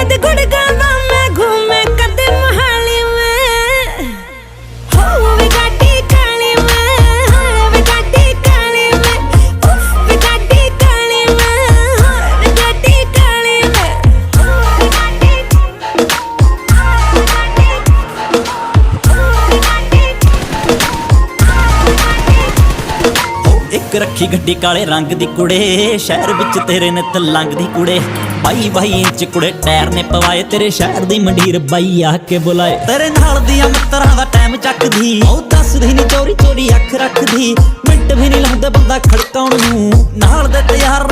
कद गुड़गावा में घूमे कद मोहाली में हो वे गाड़ी काली में हो वे गाड़ी काली में उफ वे गाड़ी काली में हो वे गाड़ी काली में हो वे गाड़ी एक रखी गड्डी काले रंग दी कुड़े शहर विच तेरे नित लंघदी कुड़े 22 इंच कुड़े टायर ने पवाए तेरे शहर दी मंडीर बाई आके बुलाए तेरे नाल दियां मित्तरां दा टाइम चकदी ओ दसदी नी चोरी चोरी अख रखदी मिंट भी नहीं लांदा बंदा खड़काउण नूं नाल दे तैयार